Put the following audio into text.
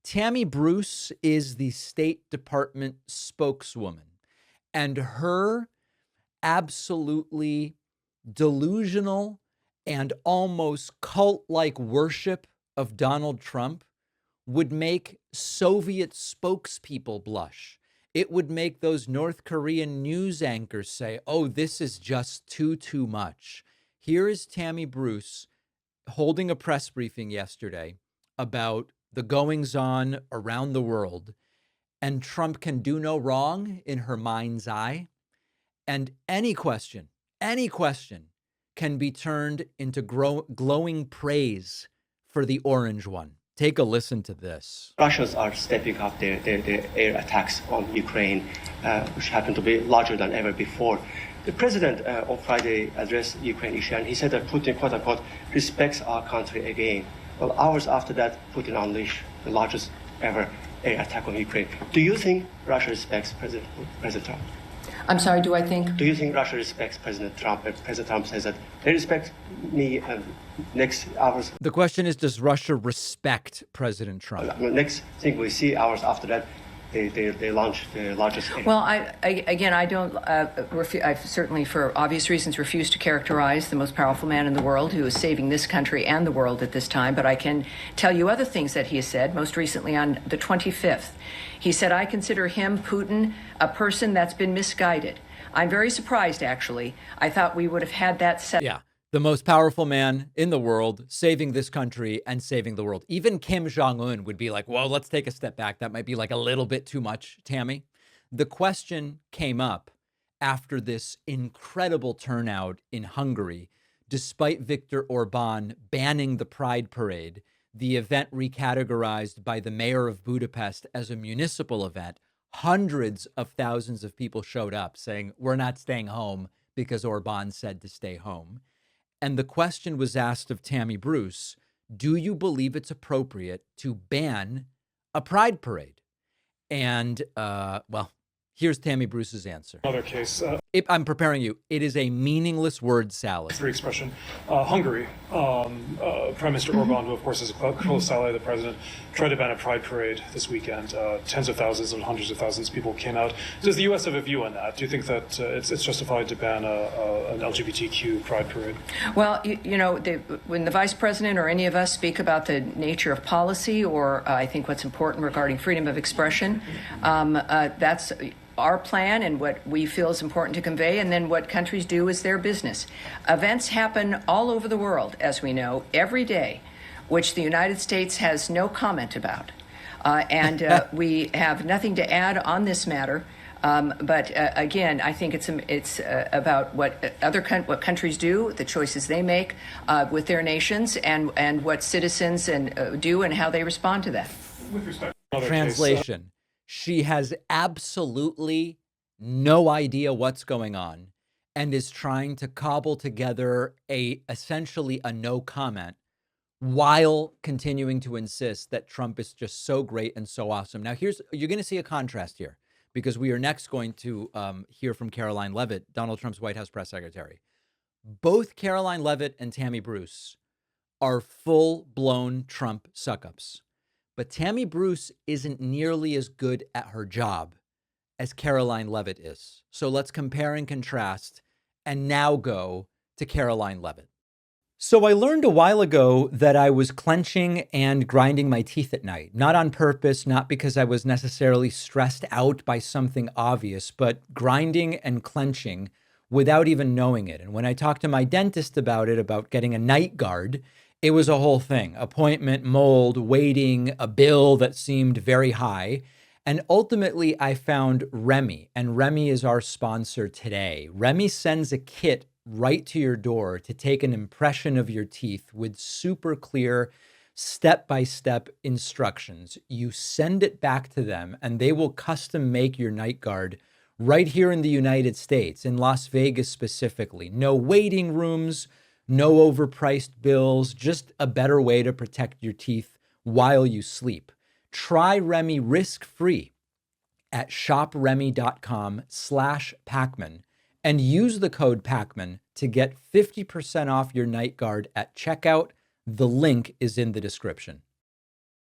Tammy Bruce is the State Department spokeswoman, and her absolutely delusional and almost cult-like worship of Donald Trump would make Soviet spokespeople blush. It would make those North Korean news anchors say, oh, this is just too much. Here is Tammy Bruce holding a press briefing yesterday about the goings-on around the world, and Trump can do no wrong in her mind's eye. And any question can be turned into glowing praise for the orange one. Take a listen to this. Russians are stepping up their air attacks on Ukraine, which happen to be larger than ever before. The president on Friday addressed Ukraine issue, and he said that Putin, quote unquote, respects our country again. Well, hours after that, Putin unleashed the largest ever air attack on Ukraine. Do you think Russia respects President Trump? I'm sorry, do you think Russia respects President Trump? And President Trump says that they respect me next hours. The question is, does Russia respect President Trump? Next thing we see hours after that, they launch the largest. Well, I don't. I certainly, for obvious reasons, refuse to characterize the most powerful man in the world who is saving this country and the world at this time. But I can tell you other things that he has said. Most recently, on the 25th, he said, "I consider him, Putin, a person that's been misguided." I'm very surprised, actually. I thought we would have had that set. Yeah. The most powerful man in the world, saving this country and saving the world. Even Kim Jong-un would be like, well, let's take a step back. That might be like a little bit too much, Tammy. The question came up after this incredible turnout in Hungary, despite Viktor Orban banning the Pride Parade, the event recategorized by the mayor of Budapest as a municipal event. Hundreds of thousands of people showed up saying, we're not staying home because Orban said to stay home. And the question was asked of Tammy Bruce, do you believe it's appropriate to ban a pride parade? And, well, here's Tammy Bruce's answer. Another case. I'm preparing you. It is a meaningless word salad. Free expression. Hungary. Prime Minister Orban, who of course is a close ally of the president, tried to ban a pride parade this weekend. Tens of thousands and hundreds of thousands of people came out. Does the U.S. have a view on that? Do you think that it's justified to ban an LGBTQ pride parade? Well, when the vice president or any of us speak about the nature of policy, or I think what's important regarding freedom of expression, that's our plan and what we feel is important to convey, and then what countries do is their business. Events happen all over the world, as we know, every day, which the United States has no comment about. And we have nothing to add on this matter. But again, I think it's about what what countries do, the choices they make with their nations, and what citizens do and how they respond to that. With respect to Translation. She has absolutely no idea what's going on and is trying to cobble together essentially a no comment while continuing to insist that Trump is just so great and so awesome. Now, you're going to see a contrast here, because we are next going to hear from Caroline Leavitt, Donald Trump's White House press secretary. Both Caroline Leavitt and Tammy Bruce are full-blown Trump suckups. But Tammy Bruce isn't nearly as good at her job as Caroline Leavitt is. So let's compare and contrast and now go to Caroline Leavitt. So I learned a while ago that I was clenching and grinding my teeth at night, not on purpose, not because I was necessarily stressed out by something obvious, but grinding and clenching without even knowing it. And when I talked to my dentist about it, about getting a night guard, it was a whole thing. Appointment, mold, waiting, a bill that seemed very high. And ultimately, I found Remy, and Remy is our sponsor today. Remy sends a kit right to your door to take an impression of your teeth with super clear step-by-step instructions. You send it back to them, and they will custom make your night guard right here in the United States, in Las Vegas specifically. No waiting rooms, no overpriced bills, just a better way to protect your teeth while you sleep. Try Remy risk-free at shopremy.com/Pacman and use the code Pacman to get 50% off your night guard at checkout. The link is in the description.